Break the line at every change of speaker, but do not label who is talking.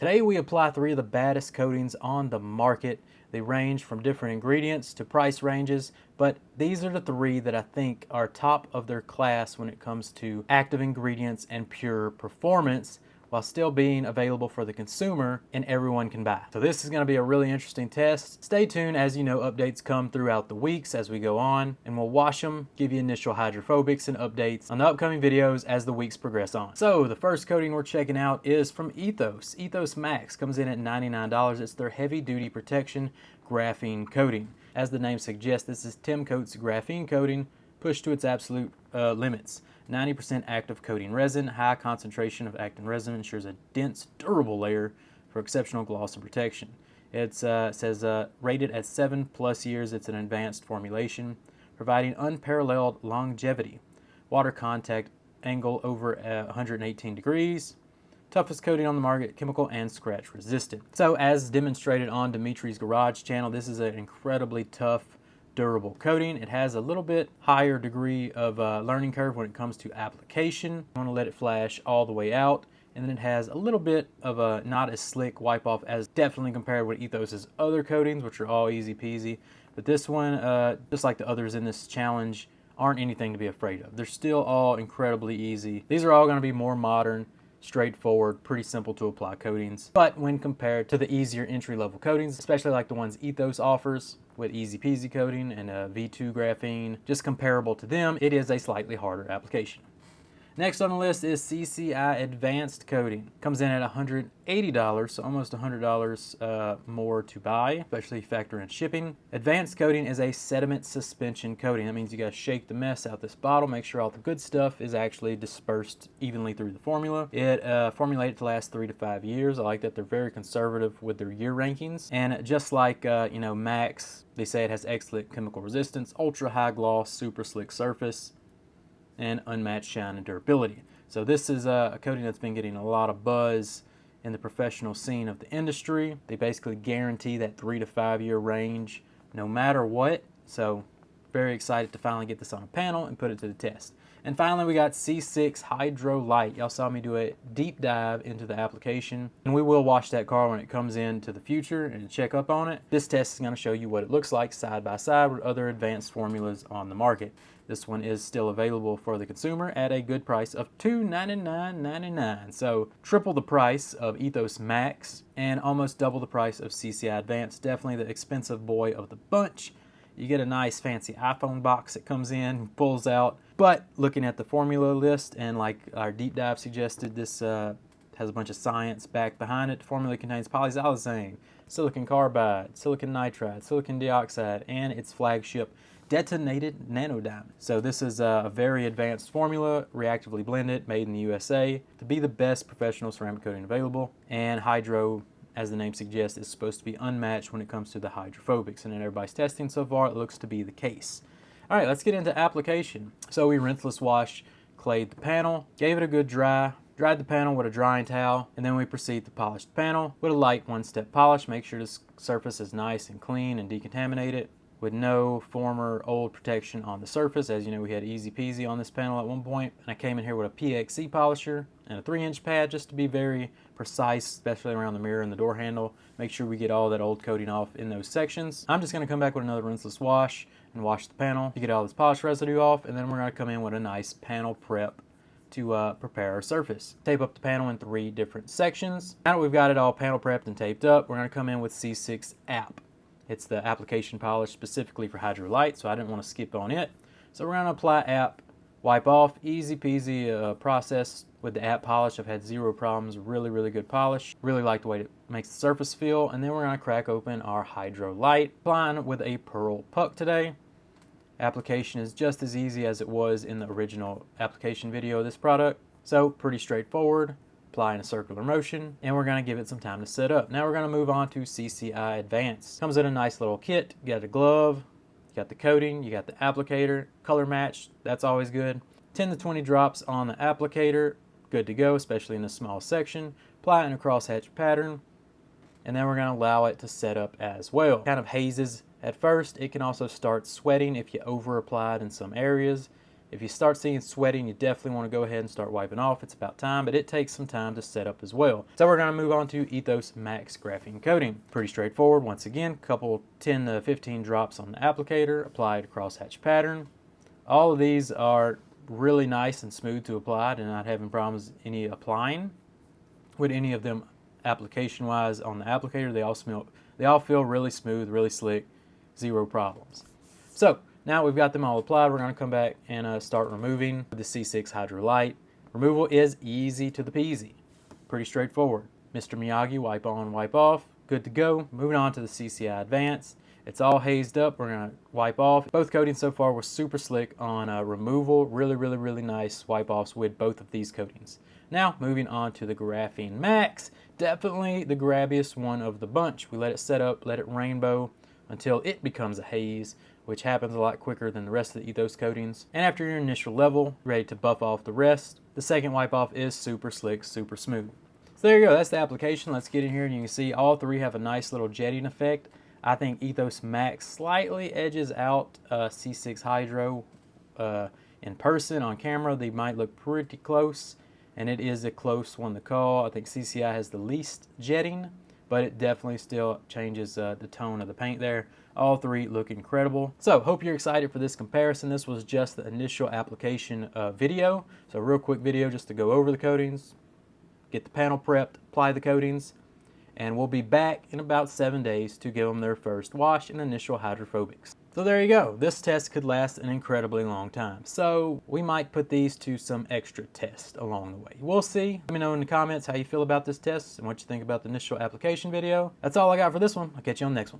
Today we apply 3 of the baddest coatings on the market. They range from different ingredients to price ranges, but these are the 3 that I think are top of their class when it comes to active ingredients and pure performance, while still being available for the consumer and everyone can buy. So this is going to be a really interesting test. Stay tuned. As you know, updates come throughout the weeks as we go on, and we'll wash them, give you initial hydrophobics and updates on the upcoming videos as the weeks progress on. So the first coating we're checking out is from Ethos. Ethos Max comes in at $99. It's their heavy duty protection graphene coating. As the name suggests, this is Timcoat's graphene coating pushed to its absolute limits. 90% active coating resin, high concentration of active resin ensures a dense, durable layer for exceptional gloss and protection. It says rated at 7+ years. It's an advanced formulation, providing unparalleled longevity. Water contact angle over 118 degrees. Toughest coating on the market, chemical and scratch resistant. So as demonstrated on Dimitri's Garage channel, this is an incredibly tough, durable coating. It has a little bit higher degree of learning curve when it comes to application. I want to let it flash all the way out, and then it has a little bit of a not as slick wipe off as definitely compared with Ethos's other coatings, which are all easy peasy. But this one, just like the others in this challenge, aren't anything to be afraid of. They're still all incredibly easy. These are all going to be more modern, straightforward, pretty simple to apply coatings. But when compared to the easier entry-level coatings, especially like the ones Ethos offers with easy peasy coating and V2 graphene, just comparable to them, it is a slightly harder application. Next on the list is CCI Advanced Coating. Comes in at $180, so almost $100 more to buy, especially factor in shipping. Advanced Coating is a sediment suspension coating. That means you gotta shake the mess out this bottle, make sure all the good stuff is actually dispersed evenly through the formula. It formulated to last 3 to 5 years. I like that they're very conservative with their year rankings. And just like Max, they say it has excellent chemical resistance, ultra high gloss, super slick surface, and unmatched shine and durability. So this is a coating that's been getting a lot of buzz in the professional scene of the industry. They basically guarantee that 3 to 5 year range no matter what. So very excited to finally get this on a panel and put it to the test. And finally, we got C6 Hydro Light. Y'all saw me do a deep dive into the application, and we will wash that car when it comes into the future and check up on it. This test is going to show you what it looks like side by side with other advanced formulas on the market. This one is still available for the consumer at a good price of $299.99. So triple the price of Ethos Max and almost double the price of CCI Advanced. Definitely the expensive boy of the bunch. You get a nice fancy iPhone box that comes in, pulls out. But looking at the formula list, and like our deep dive suggested, this has a bunch of science back behind it. The formula contains polysiloxane, silicon carbide, silicon nitride, silicon dioxide, and its flagship detonated nanodiamond. So this is a very advanced formula, reactively blended, made in the USA, to be the best professional ceramic coating available. And hydro, as the name suggests, is supposed to be unmatched when it comes to the hydrophobics. And in everybody's testing so far, it looks to be the case. All right, let's get into application. So we rinseless wash, clayed the panel, gave it a good dry, dried the panel with a drying towel, and then we proceed to polish the panel with a light one-step polish. Make sure this surface is nice and clean and decontaminated, with no former old protection on the surface. As you know, we had easy peasy on this panel at one point, and I came in here with a PXC polisher and a 3-inch pad just to be very precise, especially around the mirror and the door handle. Make sure we get all that old coating off in those sections. I'm just going to come back with another rinseless wash and wash the panel to get all this polish residue off, and then we're going to come in with a nice panel prep to prepare our surface. Tape up the panel in 3 different sections. Now that we've got it all panel prepped and taped up, we're going to come in with C6 App. It's the application polish specifically for Hydro Light, so I didn't want to skip on it. So we're going to apply App, wipe off, easy peasy process with the App polish. I've had 0 problems, really good polish. Really like the way it makes the surface feel. And then we're going to crack open our Hydro Light, applying with a pearl puck today. Application is just as easy as it was in the original application video of this product. So pretty straightforward. Apply in a circular motion, and we're going to give it some time to set up. Now we're going to move on to CCI Advanced. Comes in a nice little kit. You got a glove, you got the coating, you got the applicator, color match, that's always good. 10 to 20 drops on the applicator, good to go, especially in a small section. Apply it in a crosshatch pattern, and then we're going to allow it to set up as well. Kind of hazes at first. It can also start sweating if you over apply it in some areas. If you start seeing sweating, you definitely want to go ahead and start wiping off. It's about time, but it takes some time to set up as well. So we're going to move on to Ethos Max Graphene Coating. Pretty straightforward. Once again, couple 10 to 15 drops on the applicator, applied crosshatch pattern. All of these are really nice and smooth to apply, and not having problems any applying with any of them application wise on the applicator. They all feel really smooth, really slick, zero problems. So now we've got them all applied, we're going to come back and start removing the C6 Hydro Light. Removal is easy to the peasy, pretty straightforward. Mr. Miyagi, wipe on, wipe off, good to go. Moving on to the CCI Advance. It's all hazed up, we're going to wipe off. Both coatings so far were super slick on removal, really nice wipe offs with both of these coatings. Now moving on to the Graphene Max, definitely the grabbiest one of the bunch. We let it set up, let it rainbow until it becomes a haze, which happens a lot quicker than the rest of the Ethos coatings. And after your initial level, ready to buff off the rest, the second wipe off is super slick, super smooth. So there you go, that's the application. Let's get in here and you can see all three have a nice little jetting effect. I think Ethos Max slightly edges out C6 Hydro in person. On camera, they might look pretty close, and it is a close one to call. I think CCI has the least jetting, but it definitely still changes the tone of the paint there. All three look incredible. So hope you're excited for this comparison. This was just the initial application video. So real quick video just to go over the coatings, get the panel prepped, apply the coatings, and we'll be back in about 7 days to give them their first wash and initial hydrophobics. So there you go. This test could last an incredibly long time. So we might put these to some extra tests along the way. We'll see. Let me know in the comments how you feel about this test and what you think about the initial application video. That's all I got for this one. I'll catch you on the next one.